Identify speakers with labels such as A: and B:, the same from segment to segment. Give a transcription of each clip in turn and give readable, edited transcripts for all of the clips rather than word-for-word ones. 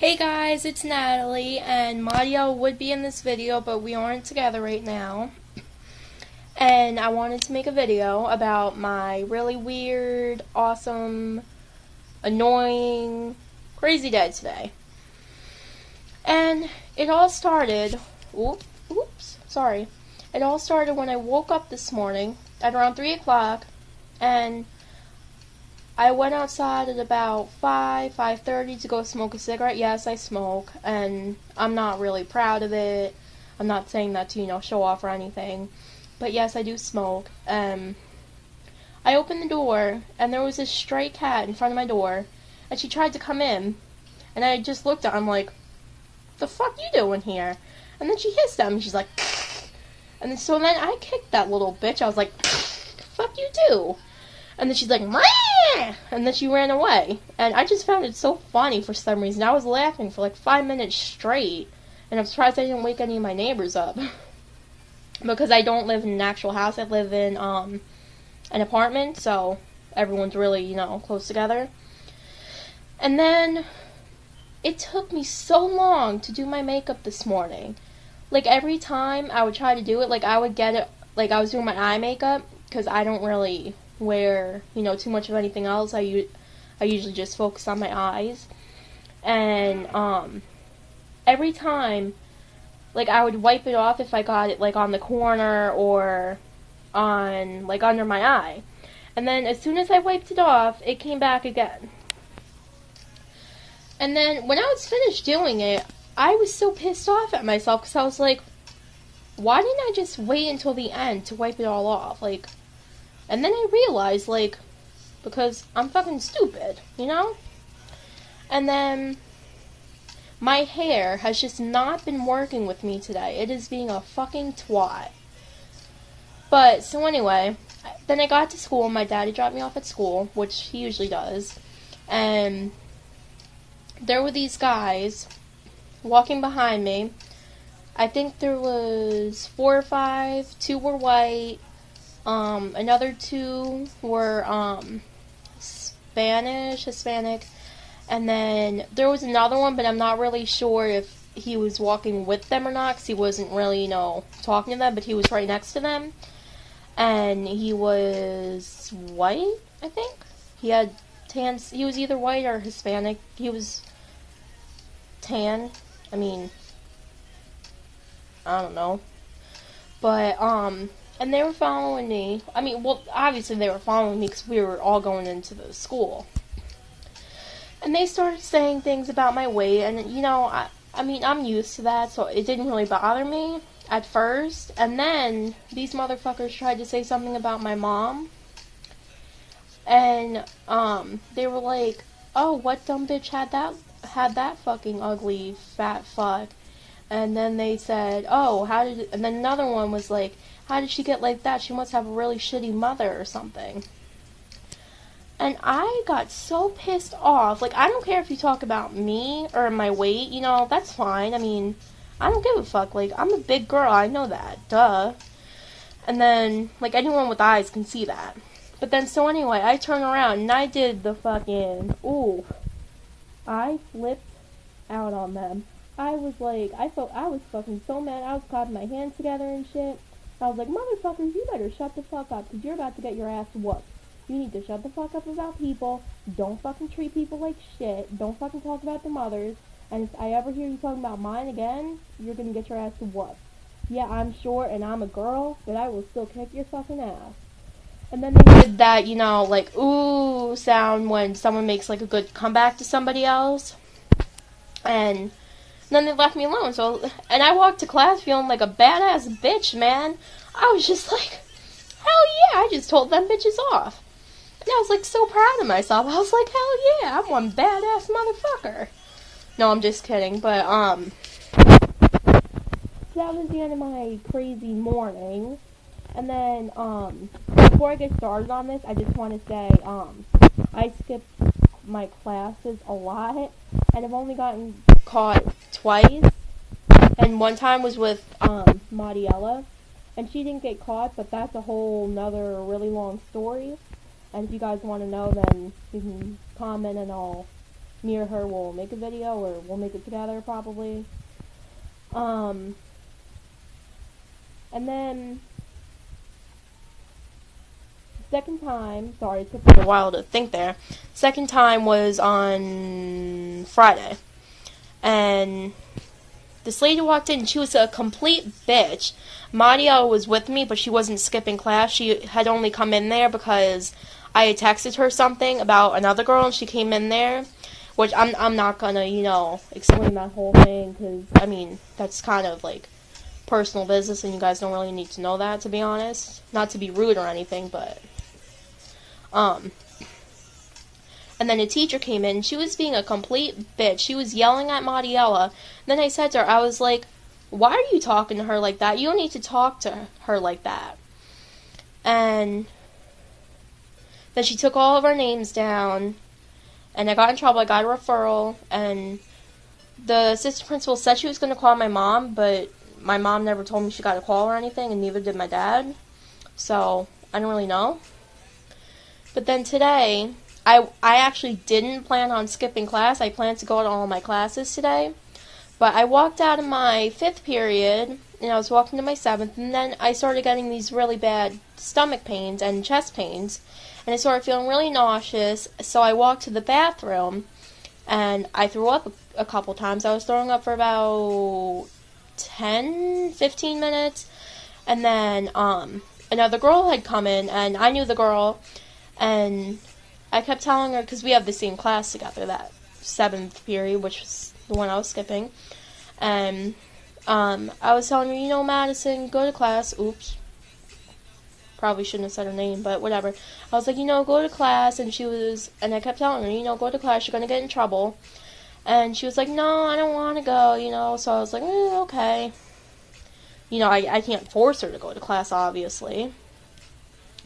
A: Hey guys, it's Natalie, and Mario would be in this video, but we aren't together right now. And I wanted to make a video about my really weird, awesome, annoying, crazy day today. And it all started, It all started when I woke up this morning at around 3 o'clock, and I went outside at about 5:30 to go smoke a cigarette. Yes, I smoke, and I'm not really proud of it. I'm not saying that to, show off or anything. But yes, I do smoke. I opened the door, and there was this stray cat in front of my door, and she tried to come in. And I just looked at her, I'm like, the fuck you doing here? And then she hissed at me, she's like, and then I kicked that little bitch. I was like, fuck you too. And then she's like, Meh! And then she ran away. And I just found it so funny for some reason. I was laughing for like 5 minutes straight. And I'm surprised I didn't wake any of my neighbors up. Because I don't live in an actual house. I live in an apartment. So everyone's really, close together. And then it took me so long to do my makeup this morning. Like every time I would try to do it, like I would get it, like I was doing my eye makeup. Because I don't really wear, too much of anything else. I usually just focus on my eyes. And every time, like, I would wipe it off if I got it, like, on the corner or on, like, under my eye. And then as soon as I wiped it off, it came back again. And then when I was finished doing it, I was so pissed off at myself because I was like, why didn't I just wait until the end to wipe it all off? Like, and then I realized, like, because I'm fucking stupid, And then my hair has just not been working with me today. It is being a fucking twat. But, so anyway, then I got to school. My daddy dropped me off at school, which he usually does. And there were these guys walking behind me. I think there was 4 or 5. 2 were white. Another 2 were, Hispanic, and then there was another one, but I'm not really sure if he was walking with them or not, because he wasn't really, talking to them, but he was right next to them, and he was white, I think. He had tan, he was either white or Hispanic. He was tan, I don't know, but, and they were following me. Obviously they were following me because we were all going into the school. And they started saying things about my weight, and, I'm used to that, so it didn't really bother me at first. And then these motherfuckers tried to say something about my mom. And, they were like, oh, what dumb bitch had that fucking ugly fat fuck? And then they said, oh, and then another one was like, how did she get like that? She must have a really shitty mother or something. And I got so pissed off. Like, I don't care if you talk about me or my weight, that's fine. I don't give a fuck. Like, I'm a big girl, I know that. Duh. And then, like, anyone with eyes can see that. But then, so anyway, I turned around and I did the fucking, I flipped out on them. I was like, I was fucking so mad. I was clapping my hands together and shit. I was like, motherfuckers, you better shut the fuck up, because you're about to get your ass whooped. You need to shut the fuck up about people. Don't fucking treat people like shit. Don't fucking talk about the mothers. And if I ever hear you talking about mine again, you're gonna get your ass whooped. Yeah, I'm short and I'm a girl, but I will still kick your fucking ass. And then they did that, like, ooh sound when someone makes, like, a good comeback to somebody else. And then they left me alone. And I walked to class feeling like a badass bitch, man. I was just like, hell yeah, I just told them bitches off. And I was like so proud of myself. I was like, hell yeah, I'm one badass motherfucker. No, I'm just kidding. But, that was the end of my crazy morning. And then, before I get started on this, I just want to say, I skipped my classes a lot. And I've only gotten caught twice, and one time was with Mariella, and she didn't get caught, but that's a whole nother really long story. And if you guys want to know, then you can comment and I'll me or her will make a video, or we'll make it together probably. And then second time, sorry, it took me a while to think there. Second time was on Friday. And this lady walked in, and she was a complete bitch. Mario was with me, but she wasn't skipping class. She had only come in there because I had texted her something about another girl, and she came in there. Which I'm not gonna, explain that whole thing, because, that's kind of, personal business, and you guys don't really need to know that, to be honest. Not to be rude or anything, but, and then a teacher came in, and she was being a complete bitch. She was yelling at Mariella, and then I said to her, I was like, why are you talking to her like that? You don't need to talk to her like that. And then she took all of our names down, and I got in trouble. I got a referral, and the assistant principal said she was going to call my mom, but my mom never told me she got a call or anything, and neither did my dad. So, I don't really know. But then today, I actually didn't plan on skipping class. I planned to go to all my classes today. But I walked out of my 5th period, and I was walking to my 7th, and then I started getting these really bad stomach pains and chest pains. And I started feeling really nauseous, so I walked to the bathroom, and I threw up a couple times. I was throwing up for about 10-15 minutes, and then another girl had come in, and I knew the girl, and I kept telling her, because we have the same class together, that 7th period, which was the one I was skipping, and I was telling her, Madison, go to class. Oops. Probably shouldn't have said her name, but whatever. I was like, go to class, and I kept telling her, go to class, you're going to get in trouble. And she was like, no, I don't want to go, so I was like, okay. I can't force her to go to class, obviously.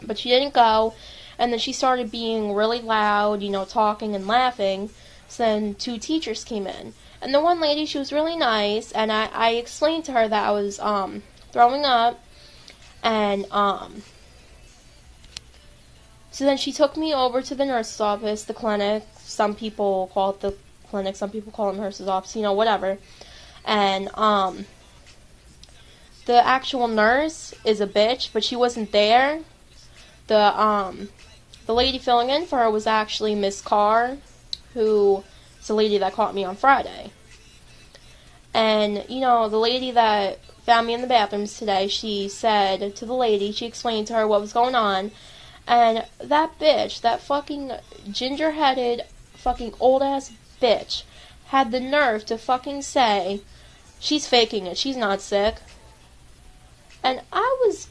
A: But she didn't go, and then she started being really loud, talking and laughing. So then 2 teachers came in. And the one lady, she was really nice, and I explained to her that I was throwing up, and so then she took me over to the nurse's office, the clinic. Some people call it the clinic, some people call it the nurse's office, whatever. And the actual nurse is a bitch, but she wasn't there. The lady filling in for her was actually Miss Carr, who is the lady that caught me on Friday. And, the lady that found me in the bathrooms today, she said to the lady, she explained to her what was going on. And that bitch, that fucking ginger-headed, fucking old-ass bitch, had the nerve to fucking say, she's faking it, she's not sick. And I was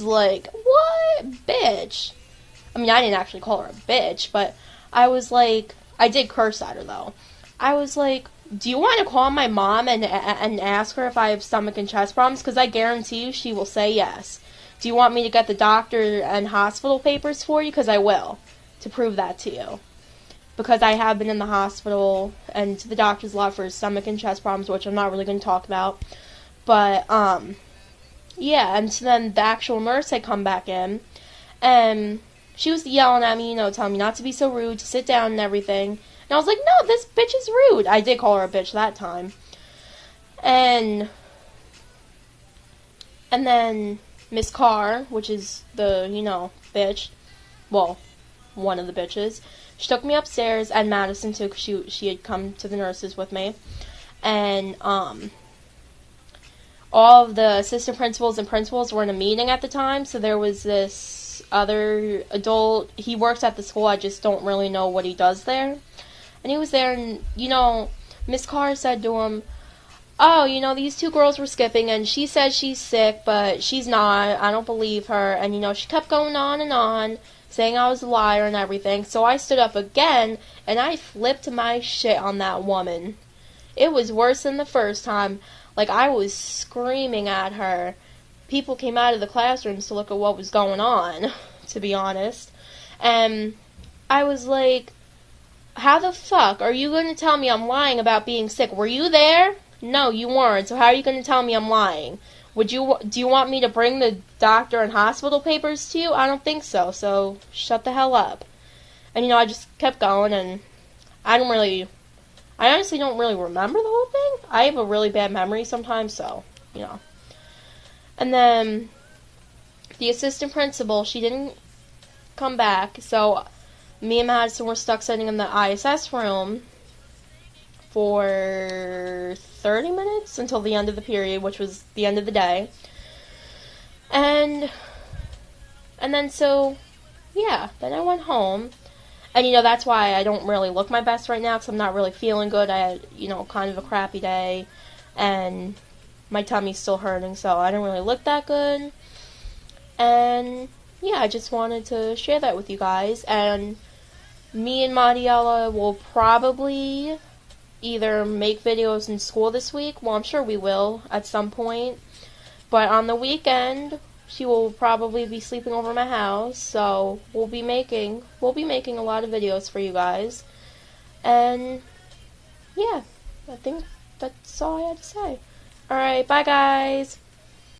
A: like, what, bitch? I didn't actually call her a bitch, but I was like, I did curse at her, though. I was like, do you want to call my mom and ask her if I have stomach and chest problems? Because I guarantee you she will say yes. Do you want me to get the doctor and hospital papers for you? Because I will, to prove that to you. Because I have been in the hospital and to the doctor's lot for stomach and chest problems, which I'm not really going to talk about. But, yeah, and so then the actual nurse had come back in, and she was yelling at me, telling me not to be so rude, to sit down and everything. And I was like, no, this bitch is rude. I did call her a bitch that time. And then Miss Carr, which is the, bitch, well, one of the bitches, she took me upstairs, and Madison too, because she had come to the nurses with me, and, all of the assistant principals and principals were in a meeting at the time, so there was this other adult, he works at the school, I just don't really know what he does there, and he was there, and, Miss Carr said to him, oh, these 2 girls were skipping, and she says she's sick, but she's not, I don't believe her, and, she kept going on, saying I was a liar and everything, so I stood up again, and I flipped my shit on that woman. It was worse than the first time. I was screaming at her. People came out of the classrooms to look at what was going on, to be honest, and I was like, how the fuck are you going to tell me I'm lying about being sick? Were you there? No, you weren't. So how are you going to tell me I'm lying? Do you want me to bring the doctor and hospital papers to you? I don't think so. So shut the hell up. And I just kept going, and I honestly don't really remember the whole thing. I have a really bad memory sometimes, so, you know. And then the assistant principal, she didn't come back, so me and Madison were stuck sitting in the ISS room for 30 minutes until the end of the period, which was the end of the day. And then so, yeah, then I went home. And, you know, that's why I don't really look my best right now, because I'm not really feeling good. I had, you know, kind of a crappy day, and my tummy's still hurting, so I don't really look that good. And, yeah, I just wanted to share that with you guys. And me and Mariella will probably either make videos in school this week. Well, I'm sure we will at some point. But on the weekend, she will probably be sleeping over my house, so we'll be making a lot of videos for you guys. And yeah, I think that's all I had to say. Alright, bye guys!